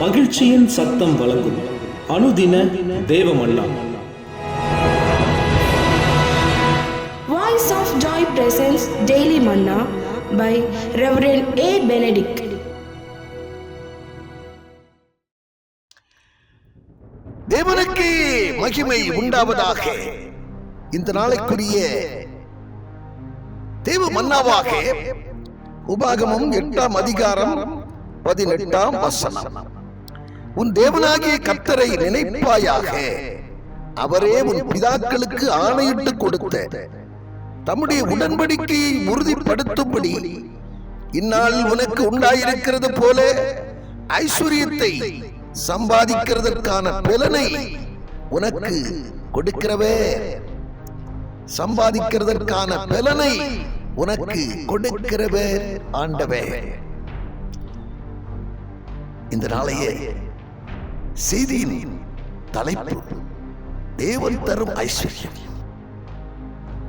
மகிழ்ச்சியின் சத்தம் வழங்கும் அனுதின தேவமன்னா. Voice of Joy presents Daily Manna by Reverend A. Benedict. தேவனுக்கு மகிமை உண்டாவதாக. இந்த நாளைக்குரிய தேவ மன்னாவாக உபாகமம் 8ஆம் அதிகாரம் 18ஆம் வசனம். உன் தேவனாகிய கர்த்தரை நினைப்பாயாக, அவரே உன் பிதாக்களுக்கு ஆணையிட்டு கொடுத்த தம்முடைய உடன்படிக்கையை உறுதிப்படுத்தும்படி இந்நாள் உனக்கு உண்டாயிருக்கிறது போல ஐஸ்வர்யத்தை சம்பாதிக்கிறதற்கான பலனை உனக்கு கொடுக்கிறவே. சம்பாதிக்கிறதற்கான பலனை உனக்கு கொடுக்கிறவே ஆண்டவே. இந்த நாளைய செய்தியின் தலைப்பு தேவன் தரும் ஐஸ்வர்யம்.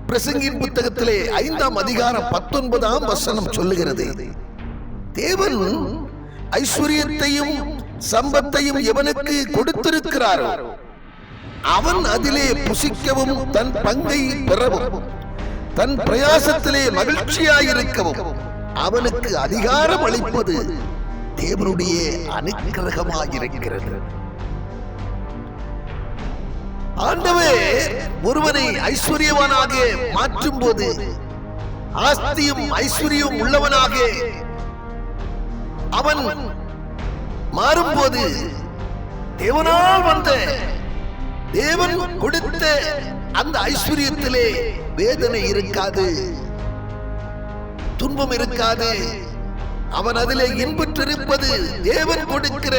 பிரசங்கியின் புத்தகத்திலே 5ஆம் அதிகாரம் 19ஆம் வசனம் சொல்லுகிறது, தேவன் ஐஸ்வர்யத்தையும் சம்பத்தையும் எவனுக்கு கொடுத்திருக்கிறாரோ அவன் அதிலே புசிக்கவும் தன் பங்கை பெறவும் தன் பிரயாசத்திலே மகிழ்ச்சியாயிருக்கவும் அவனுக்கு அதிகாரம் அளிப்பது தேவனுடைய அனுக்கிரகமாயிருக்கிறது. ஆண்டவே ஒருவனை ஐஸ்வர்யவானாக மாற்றும் போது, ஆஸ்தியும் ஐஸ்வர்யம் உள்ளவனாக அவன் மாறும்போது, தேவனால் வந்த தேவன் கொடுத்த அந்த ஐஸ்வர்யத்திலே வேதனை இருக்காது, துன்பம் இருக்காது. அவன் அதிலே இன்பற்றிருப்பது தேவன் கொடுக்கிற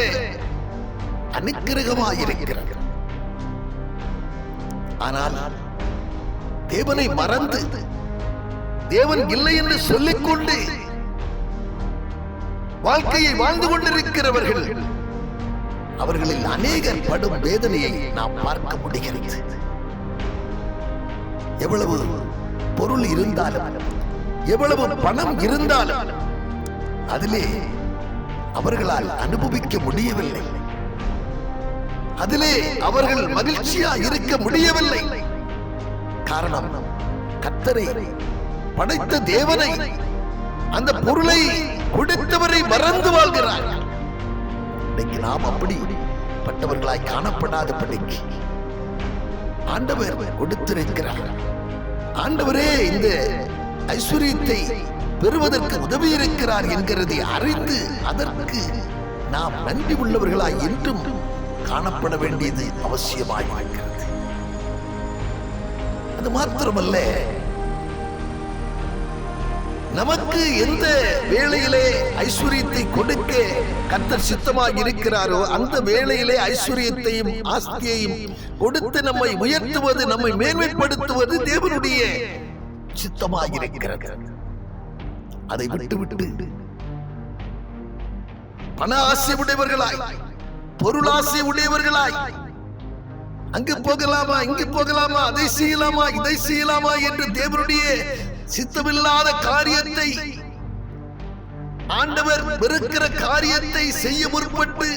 அனுக்கிரகமாயிருக்கிறது. ஆனால் தேவனை மறந்து தேவன் இல்லை என்று சொல்லிக்கொண்டு வாழ்க்கையை வாழ்ந்து கொண்டிருக்கிறவர்கள், அவர்களில் அநேகர் படும் வேதனையை நாம் பார்க்க முடிகிறது. எவ்வளவு பொருள் இருந்தாலும், எவ்வளவு பணம் இருந்தாலும் அதிலே அவர்களால் அனுபவிக்க முடியவில்லை. அதிலே அவர்கள் மகிழ்ச்சியா இருக்க முடியவில்லை. காரணம், கர்த்தரை படைத்த தேவனை, அந்த பொருளை கொடுத்தவரை மறந்து வாழ்கிறார். இன்னைக்கு நாம் அப்படி பட்டவர்களாய் காணப்படாதபடிக்கு ஆண்டவர் கொடுத்திருக்கிறார். ஆண்டவரே இந்த ஐஸ்வர்யத்தை பெறுவதற்கு உதவி இருக்கிறார் என்கிறதை அறிந்து அதற்கு நாம் நன்றி உள்ளவர்களாய் என்றும் காணப்பட வேண்டியது அவசியமாயிருக்கிறது. அது மாத்திரமல்ல, நமக்கு எந்த வேளையிலே ஐஸ்வர்யத்தை கொடுக்க கர்த்தர் சித்தமாக இருக்கிறாரோ அந்த வேளையிலே ஐஸ்வர்யத்தையும் ஆஸ்தியையும் கொடுத்து நம்மை உயர்த்துவது, நம்மை மேன்மைப்படுத்துவது தேவனுடைய சித்தமாக இருக்கிறது. அதை விட்டுவிட்டு பண ஆசை உடையவர்களாய், பொருளாசை உடையவர்களாய், அங்கு போகலாமா, இங்கு போகலாமா, அதை செய்யலாமா, இதை செய்யலாமா என்று தேவனுடைய சித்தமில்லாத காரியத்தை, ஆண்டவர் வெறுக்கிற காரியத்தை செய்ய முற்பட்டு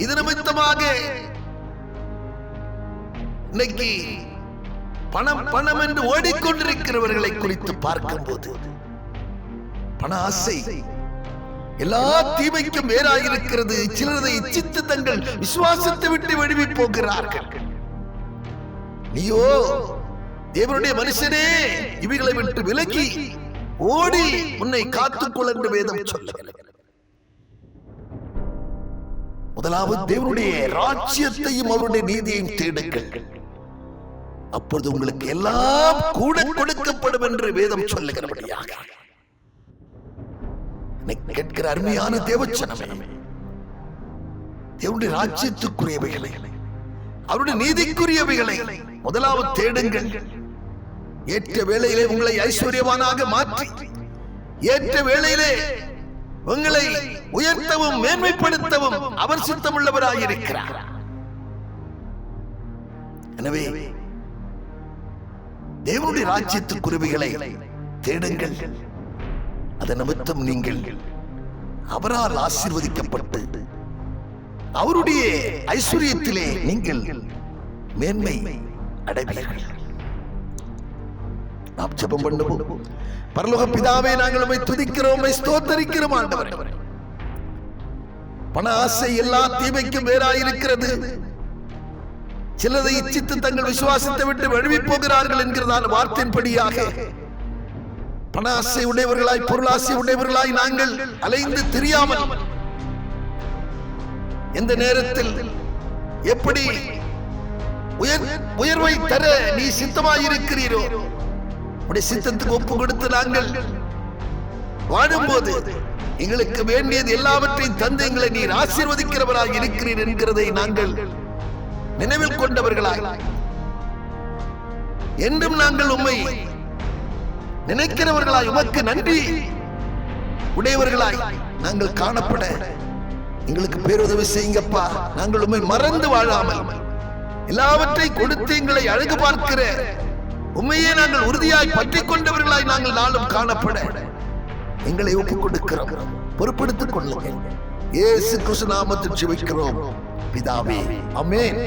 இது நிமித்தமாக இன்னைக்கு பணம் பணம் என்று ஓடிக்கொண்டிருக்கிறவர்களை குறித்து பார்க்கும்போது, பண ஆசை எல்லா தீமைக்கும் வேறாயிருக்கிறது. சிலரை இச்சித்து தங்கள் விசுவாசத்தை விட்டு வெளிவி போகிறார்கள். நீயோ தேவனுடைய மனுஷனே, இவைகளை விட்டு விலகி ஓடி உன்னை காத்துக்கொள்ள என்று வேதம் சொல்லுகிறது. முதலாவது தேவனுடைய ராஜ்யத்தையும் அவருடைய நீதியையும் தேடுங்கள், அப்பொழுது உங்களுக்கு எல்லாம் கூட கொடுக்கப்படும் என்று வேதம் சொல்லுகிறபடியாக கேட்கிற அருமையான தேவச்சனமே, தேவனுடைய ராஜ்யத்துக்குரியவைகளை, அவருடைய நீதிக்குரியவைகளை முதலாவது தேடுங்கள். ஏற்ற வேளையிலே உங்களை ஐஸ்வர்யவானாக மாற்றி, ஏற்ற வேளையிலே உங்களை உயர்த்தவும் மேன்மைப்படுத்தவும் அவர் சித்தமுள்ளவராயிருக்கிறார். எனவே தேவனுடைய ராஜ்யத்து குருவிகளை தேடுங்கள். அதன் நிமித்தம் நீங்கள் அவரால் ஆசீர்வதிக்கப்பட்டு அவருடைய ஐஸ்வர்யத்திலே நீங்கள் மேன்மை அடைவீர்கள். நாம் ஜெபம் பண்ணுவோம். பரலோக பிதாவே, நாங்கள் உம்மை துதிக்கிறோம், உம்மை ஸ்தோத்தரிக்கிறோம் ஆண்டவரே. பண ஆசை எல்லா தீமைக்கும் வேறாயிருக்கிறது. சிலரை இச்சித்து தங்கள் விசுவாசத்தை விட்டு வழுவி போகிறார்கள் என்கிறதான வார்த்தையின்படியாக பண ஆசை உடையவர்களாய், பொருளாசை உடையவர்களாய் நாங்கள் அலைந்து தெரியாமல் எந்த நேரத்தில் எப்படி உயர்வை தர நீ சித்தமாயிருக்கிறீரோ உடைய சித்தத்துக்கு ஒப்பு கொடுத்து நாங்கள் வாழும்போது எங்களுக்கு வேண்டியது எல்லாவற்றையும் தந்து எங்களை நீர் ஆசீர்வதிக்கிறவராய் இருக்கிறீர் என்கிறதை நாங்கள் நினைவில் கொண்டவர்களாய், என்றும் நாங்கள் உம்மை நினைக்கிறவர்களாய், உமக்கு நன்றி உடையவர்களாய் நாங்கள் காணப்பட எங்களுக்கு பேருதவி செய்யுங்கப்பா. நாங்கள் உம்மை மறந்து வாழாமல் எல்லாவற்றை கொடுத்து எங்களை அழகு பார்க்கிற உண்மையே நாங்கள் உறுதியாய் பற்றி கொண்டவர்களாய் நாங்கள் நாளும் காணப்பட எங்களை ஒப்புக் கொடுக்கிறோம். பொறுப்படுத்திக் கொள்ளுங்கள். இயேசு கிறிஸ்து நாமத்தில் ஜெபிக்கிறோம் பிதாவே, ஆமென்.